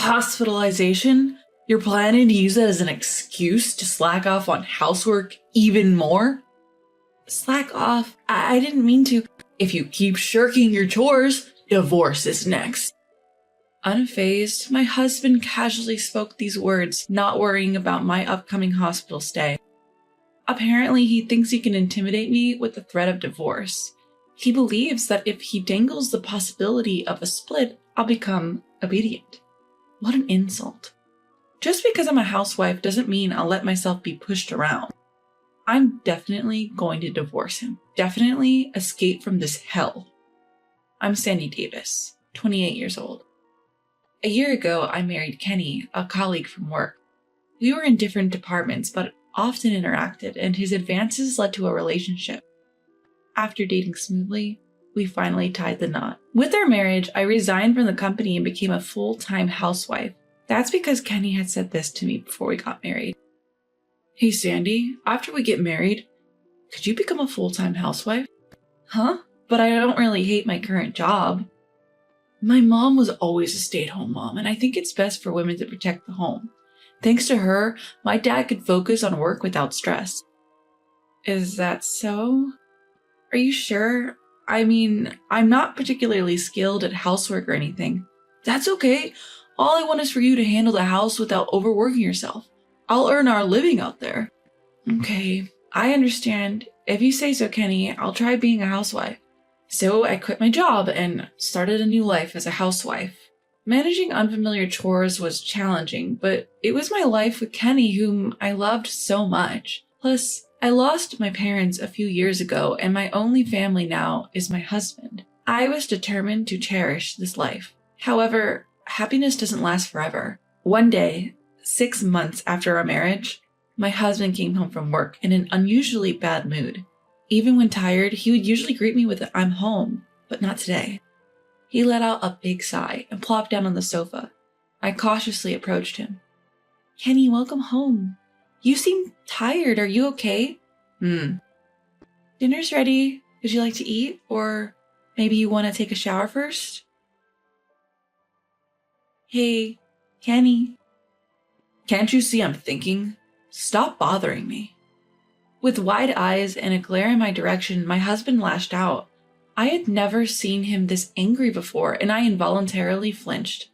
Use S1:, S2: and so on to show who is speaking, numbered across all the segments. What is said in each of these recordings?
S1: Hospitalization? You're planning to use that as an excuse to slack off on housework even more? Slack off? I didn't mean to. If you keep shirking your chores, divorce is next. Unfazed, my husband casually spoke these words, not worrying about my upcoming hospital stay. Apparently, he thinks he can intimidate me with the threat of divorce. He believes that if he dangles the possibility of a split, I'll become obedient. What an insult. Just because I'm a housewife doesn't mean I'll let myself be pushed around. I'm definitely going to divorce him. Definitely escape from this hell. I'm Sandy Davis, 28 years old. A year ago, I married Kenny, a colleague from work. We were in different departments, but often interacted, and his advances led to a relationship. After dating smoothly, we finally tied the knot. With our marriage, I resigned from the company and became a full-time housewife. That's because Kenny had said this to me before we got married. Hey Sandy, after we get married, could you become a full-time housewife? Huh? But I don't really hate my current job. My mom was always a stay-at-home mom, and I think it's best for women to protect the home. Thanks to her, my dad could focus on work without stress. Is that so? Are you sure? I mean, I'm not particularly skilled at housework or anything. That's okay. All I want is for you to handle the house without overworking yourself. I'll earn our living out there. Okay, I understand. If you say so, Kenny, I'll try being a housewife. So I quit my job and started a new life as a housewife. Managing unfamiliar chores was challenging, but it was my life with Kenny, whom I loved so much. Plus, I lost my parents a few years ago, and my only family now is my husband. I was determined to cherish this life. However, happiness doesn't last forever. One day, 6 months after our marriage, my husband came home from work in an unusually bad mood. Even when tired, he would usually greet me with "I'm home," but not today. He let out a big sigh and plopped down on the sofa. I cautiously approached him. Kenny, welcome home. You seem tired. Are you okay? Dinner's ready. Would you like to eat? Or maybe you want to take a shower first? Hey, Kenny. Can't you see I'm thinking? Stop bothering me. With wide eyes and a glare in my direction, my husband lashed out. I had never seen him this angry before, and I involuntarily flinched.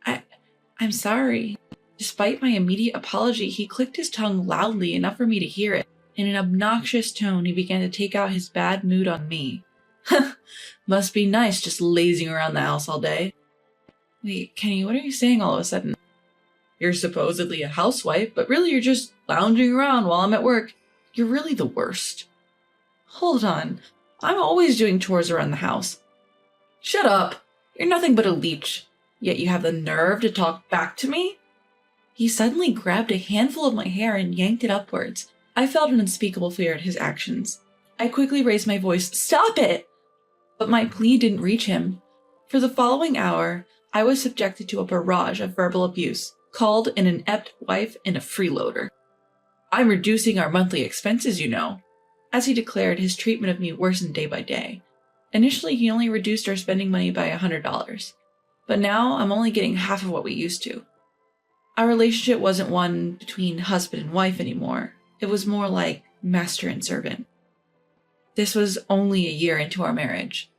S1: I'm sorry. Despite my immediate apology, he clicked his tongue loudly enough for me to hear it. In an obnoxious tone, he began to take out his bad mood on me. Must be nice just lazing around the house all day. Wait, Kenny, what are you saying all of a sudden? You're supposedly a housewife, but really you're just lounging around while I'm at work. You're really the worst. Hold on. I'm always doing chores around the house. Shut up. You're nothing but a leech. Yet you have the nerve to talk back to me? He suddenly grabbed a handful of my hair and yanked it upwards. I felt an unspeakable fear at his actions. I quickly raised my voice, "Stop it!" But my plea didn't reach him. For the following hour, I was subjected to a barrage of verbal abuse, called an inept wife and a freeloader. I'm reducing our monthly expenses, you know. As he declared, his treatment of me worsened day by day. Initially, he only reduced our spending money by $100, but now I'm only getting half of what we used to. Our relationship wasn't one between husband and wife anymore. It was more like master and servant. This was only a year into our marriage.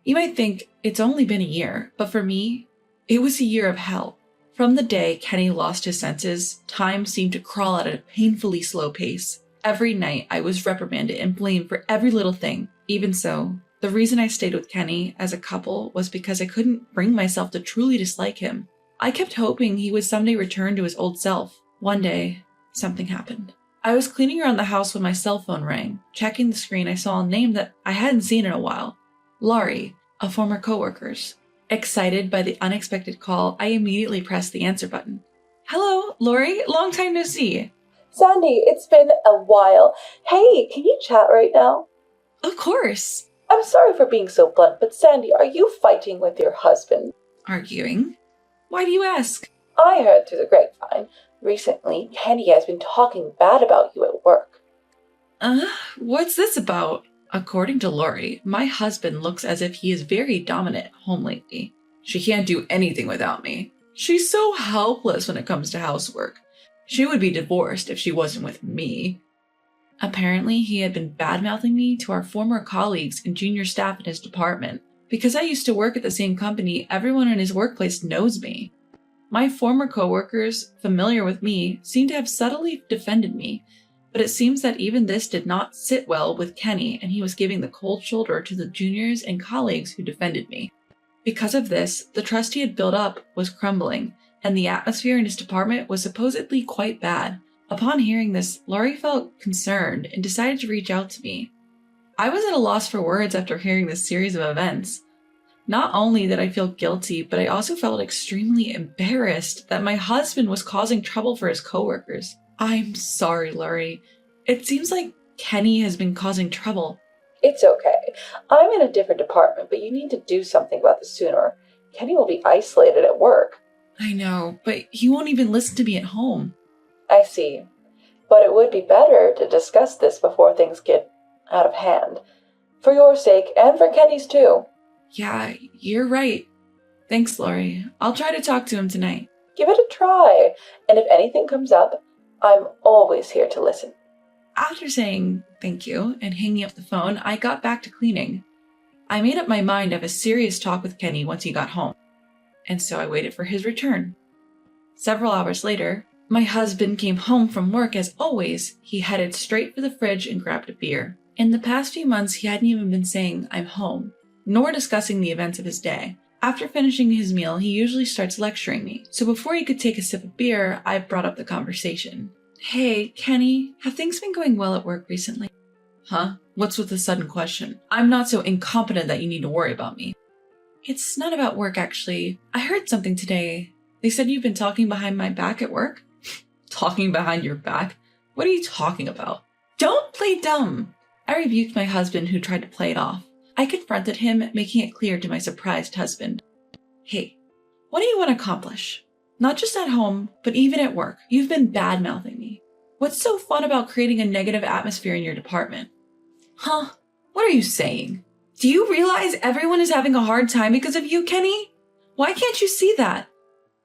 S1: You might think it's only been a year, but for me, it was a year of hell. From the day Kenny lost his senses, time seemed to crawl at a painfully slow pace. Every night, I was reprimanded and blamed for every little thing. Even so, the reason I stayed with Kenny as a couple was because I couldn't bring myself to truly dislike him. I kept hoping he would someday return to his old self. One day, something happened. I was cleaning around the house when my cell phone rang. Checking the screen, I saw a name that I hadn't seen in a while. Laurie, a former coworker's. Excited by the unexpected call, I immediately pressed the answer button. Hello, Laurie. Long time no see.
S2: Sandy, it's been a while. Hey, can you chat right now?
S1: Of course.
S2: I'm sorry for being so blunt, but Sandy, are you fighting with your husband?
S1: Arguing? Why do you ask?
S2: I heard through the grapevine. Recently, Kenny has been talking bad about you at work.
S1: What's this about? According to Laurie, my husband looks as if he is very dominant at home lately. She can't do anything without me. She's so helpless when it comes to housework. She would be divorced if she wasn't with me. Apparently, he had been bad-mouthing me to our former colleagues and junior staff in his department. Because I used to work at the same company, everyone in his workplace knows me. My former coworkers, familiar with me, seem to have subtly defended me, but it seems that even this did not sit well with Kenny, and he was giving the cold shoulder to the juniors and colleagues who defended me. Because of this, the trust he had built up was crumbling, and the atmosphere in his department was supposedly quite bad. Upon hearing this, Laurie felt concerned and decided to reach out to me. I was at a loss for words after hearing this series of events. Not only did I feel guilty, but I also felt extremely embarrassed that my husband was causing trouble for his coworkers. I'm sorry, Laurie. It seems like Kenny has been causing trouble.
S2: It's okay. I'm in a different department, but you need to do something about this sooner. Kenny will be isolated at work.
S1: I know, but he won't even listen to me at home.
S2: I see. But it would be better to discuss this before things get out of hand. For your sake, and for Kenny's too.
S1: Yeah, you're right. Thanks, Laurie. I'll try to talk to him tonight.
S2: Give it a try, and if anything comes up, I'm always here to listen.
S1: After saying thank you and hanging up the phone, I got back to cleaning. I made up my mind to have a serious talk with Kenny once he got home, and so I waited for his return. Several hours later, my husband came home from work as always. He headed straight for the fridge and grabbed a beer. In the past few months, he hadn't even been saying, "I'm home," nor discussing the events of his day. After finishing his meal, he usually starts lecturing me, so before he could take a sip of beer, I brought up the conversation. "Hey, Kenny, have things been going well at work recently?" "Huh? What's with the sudden question? I'm not so incompetent that you need to worry about me." "It's not about work, actually. I heard something today. They said you've been talking behind my back at work." "Talking behind your back? What are you talking about?" "Don't play dumb." I rebuked my husband, who tried to play it off. I confronted him, making it clear to my surprised husband. "Hey, what do you want to accomplish? Not just at home, but even at work. You've been bad-mouthing me. What's so fun about creating a negative atmosphere in your department?" "Huh? What are you saying? Do you realize everyone is having a hard time because of you, Kenny? Why can't you see that?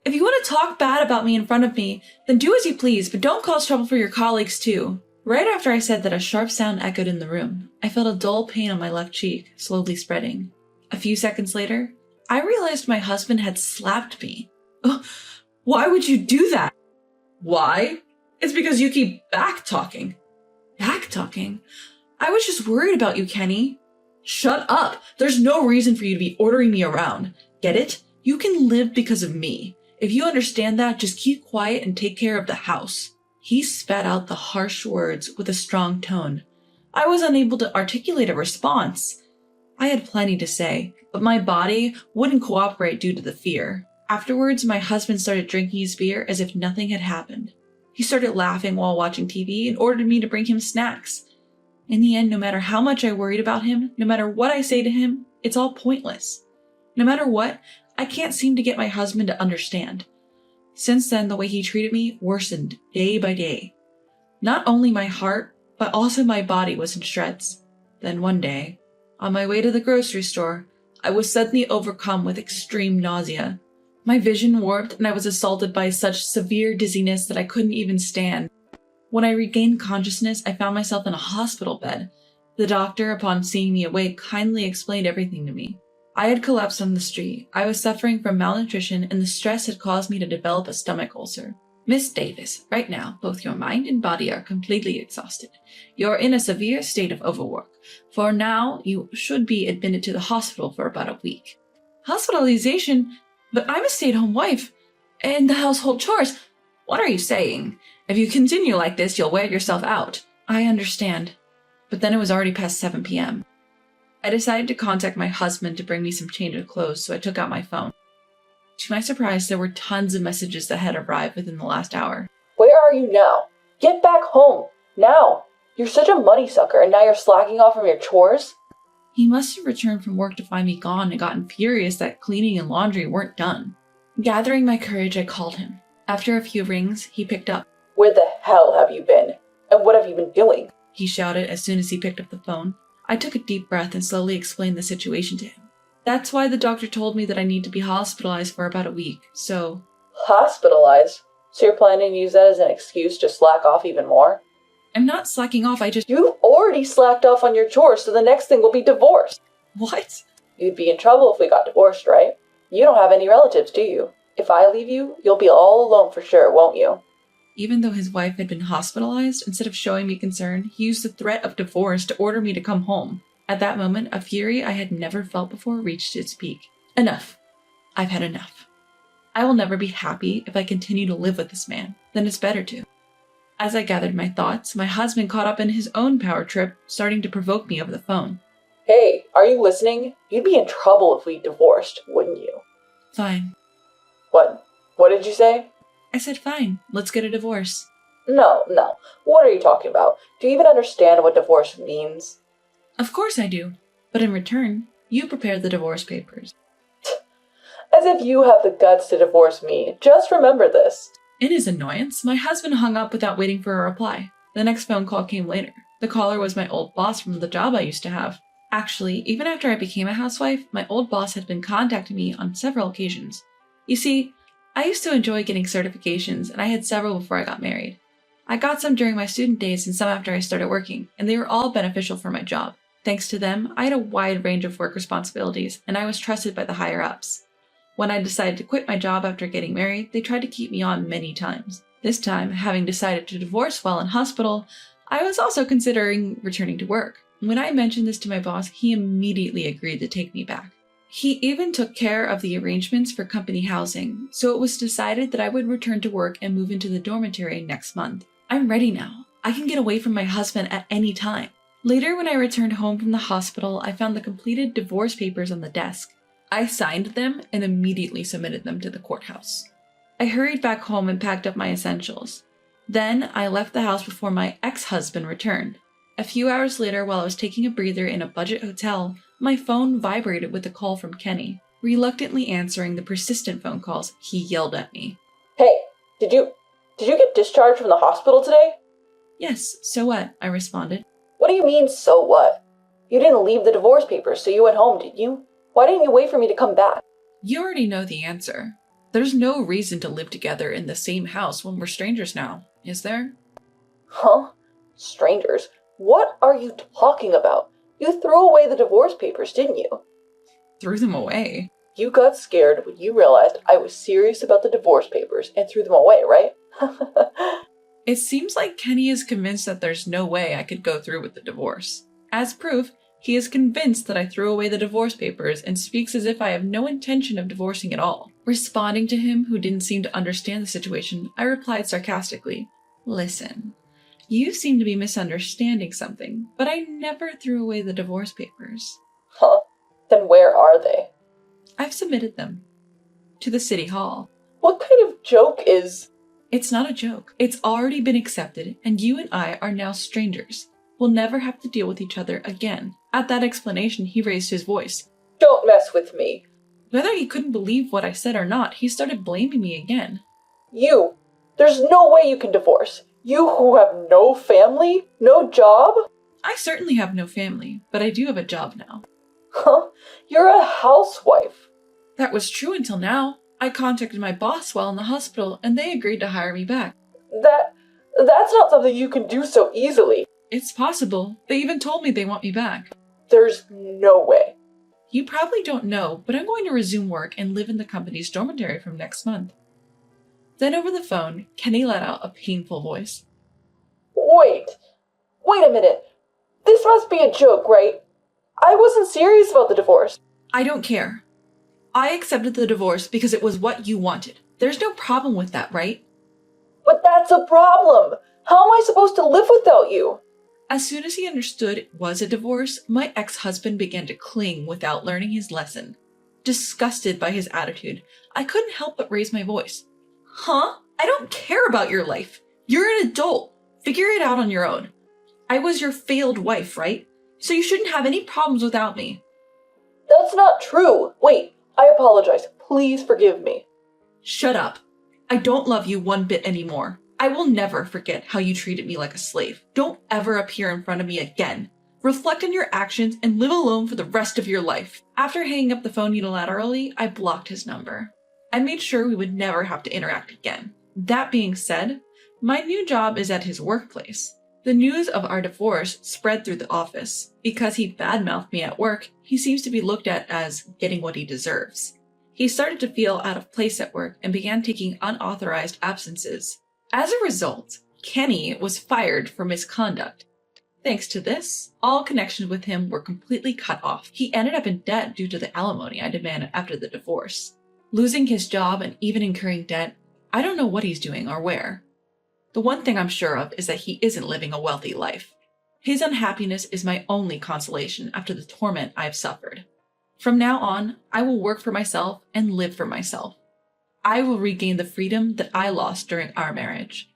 S1: If you want to talk bad about me in front of me, then do as you please, but don't cause trouble for your colleagues too." Right after I said that, a sharp sound echoed in the room. I felt a dull pain on my left cheek, slowly spreading. A few seconds later, I realized my husband had slapped me. "Why would you do that?" "Why? It's because you keep back-talking." "Back-talking? I was just worried about you, Kenny." "Shut up! There's no reason for you to be ordering me around. Get it? You can live because of me. If you understand that, just keep quiet and take care of the house." He spat out the harsh words with a strong tone. I was unable to articulate a response. I had plenty to say, but my body wouldn't cooperate due to the fear. Afterwards, my husband started drinking his beer as if nothing had happened. He started laughing while watching TV and ordered me to bring him snacks. In the end, no matter how much I worried about him, no matter what I say to him, it's all pointless. No matter what, I can't seem to get my husband to understand. Since then, the way he treated me worsened day by day. Not only my heart, but also my body was in shreds. Then one day, on my way to the grocery store, I was suddenly overcome with extreme nausea. My vision warped and I was assaulted by such severe dizziness that I couldn't even stand. When I regained consciousness, I found myself in a hospital bed. The doctor, upon seeing me awake, kindly explained everything to me. I had collapsed on the street. I was suffering from malnutrition, and the stress had caused me to develop a stomach ulcer. "Miss Davis, right now, both your mind and body are completely exhausted. You're in a severe state of overwork. For now, you should be admitted to the hospital for about a week." "Hospitalization? But I'm a stay-at-home wife, and the household chores." "What are you saying? If you continue like this, you'll wear yourself out." "I understand." But then it was already past 7 p.m. I decided to contact my husband to bring me some change of clothes, so I took out my phone. To my surprise, there were tons of messages that had arrived within the last hour.
S2: "Where are you now? Get back home, now! You're such a money sucker, and now you're slacking off from your chores?"
S1: He must have returned from work to find me gone and gotten furious that cleaning and laundry weren't done. Gathering my courage, I called him. After a few rings, he picked up.
S2: "Where the hell have you been? And what have you been doing?"
S1: He shouted as soon as he picked up the phone. I took a deep breath and slowly explained the situation to him. "That's why the doctor told me that I need to be hospitalized for about a week, so
S2: Hospitalized? So you're planning to use that as an excuse to slack off even more?
S1: I'm not slacking off,
S2: You've already slacked off on your chores, so the next thing will be divorce.
S1: What?
S2: You'd be in trouble if we got divorced, right? You don't have any relatives, do you? If I leave you, you'll be all alone for sure, won't you?
S1: Even though his wife had been hospitalized, instead of showing me concern, he used the threat of divorce to order me to come home. At that moment, a fury I had never felt before reached its peak. Enough. I've had enough. I will never be happy if I continue to live with this man. Then it's better to. As I gathered my thoughts, my husband caught up in his own power trip, starting to provoke me over the phone.
S2: Hey, are you listening? You'd be in trouble if we divorced, wouldn't you?
S1: Fine.
S2: What? What did you say?
S1: I said fine. Let's get a divorce.
S2: No. What are you talking about? Do you even understand what divorce means?
S1: Of course I do. But in return, you prepared the divorce papers.
S2: As if you have the guts to divorce me. Just remember this.
S1: In his annoyance, my husband hung up without waiting for a reply. The next phone call came later. The caller was my old boss from the job I used to have. Actually, even after I became a housewife, my old boss had been contacting me on several occasions. You see, I used to enjoy getting certifications, and I had several before I got married. I got some during my student days and some after I started working, and they were all beneficial for my job. Thanks to them, I had a wide range of work responsibilities, and I was trusted by the higher-ups. When I decided to quit my job after getting married, they tried to keep me on many times. This time, having decided to divorce while in hospital, I was also considering returning to work. When I mentioned this to my boss, he immediately agreed to take me back. He even took care of the arrangements for company housing, so it was decided that I would return to work and move into the dormitory next month. I'm ready now. I can get away from my husband at any time. Later, when I returned home from the hospital, I found the completed divorce papers on the desk. I signed them and immediately submitted them to the courthouse. I hurried back home and packed up my essentials. Then I left the house before my ex-husband returned. A few hours later, while I was taking a breather in a budget hotel, my phone vibrated with a call from Kenny. Reluctantly answering the persistent phone calls, he yelled at me.
S2: Hey, did you get discharged from the hospital today?
S1: Yes, so what? I responded.
S2: What do you mean, so what? You didn't leave the divorce papers, so you went home, did you? Why didn't you wait for me to come back?
S1: You already know the answer. There's no reason to live together in the same house when we're strangers now, is there?
S2: Huh? Strangers? What are you talking about? You threw away the divorce papers, didn't you?
S1: Threw them away?
S2: You got scared when you realized I was serious about the divorce papers and threw them away, right?
S1: It seems like Kenny is convinced that there's no way I could go through with the divorce. As proof, he is convinced that I threw away the divorce papers and speaks as if I have no intention of divorcing at all. Responding to him, who didn't seem to understand the situation, I replied sarcastically, "Listen, you seem to be misunderstanding something, but I never threw away the divorce papers."
S2: Huh? Then where are they?
S1: I've submitted them. To the city hall.
S2: What kind of joke is...
S1: It's not a joke. It's already been accepted, and you and I are now strangers. We'll never have to deal with each other again. At that explanation, he raised his voice.
S2: Don't mess with me.
S1: Whether he couldn't believe what I said or not, he started blaming me again.
S2: You! There's no way you can divorce. You who have no family? No job?
S1: I certainly have no family, but I do have a job now.
S2: Huh? You're a housewife.
S1: That was true until now. I contacted my boss while in the hospital, and they agreed to hire me back.
S2: That's not something you can do so easily.
S1: It's possible. They even told me they want me back.
S2: There's no way.
S1: You probably don't know, but I'm going to resume work and live in the company's dormitory from next month. Then over the phone, Kenny let out a painful voice.
S2: Wait a minute. This must be a joke, right? I wasn't serious about the divorce.
S1: I don't care. I accepted the divorce because it was what you wanted. There's no problem with that, right?
S2: But that's a problem. How am I supposed to live without you?
S1: As soon as he understood it was a divorce, my ex-husband began to cling without learning his lesson. Disgusted by his attitude, I couldn't help but raise my voice. Huh? I don't care about your life. You're an adult. Figure it out on your own. I was your failed wife, right? So you shouldn't have any problems without me.
S2: That's not true. Wait, I apologize. Please forgive me.
S1: Shut up. I don't love you one bit anymore. I will never forget how you treated me like a slave. Don't ever appear in front of me again. Reflect on your actions and live alone for the rest of your life. After hanging up the phone unilaterally, I blocked his number. I made sure we would never have to interact again. That being said, my new job is at his workplace. The news of our divorce spread through the office. Because he badmouthed me at work, he seems to be looked at as getting what he deserves. He started to feel out of place at work and began taking unauthorized absences. As a result, Kenny was fired for misconduct. Thanks to this, all connections with him were completely cut off. He ended up in debt due to the alimony I demanded after the divorce. Losing his job and even incurring debt, I don't know what he's doing or where. The one thing I'm sure of is that he isn't living a wealthy life. His unhappiness is my only consolation after the torment I've suffered. From now on, I will work for myself and live for myself. I will regain the freedom that I lost during our marriage.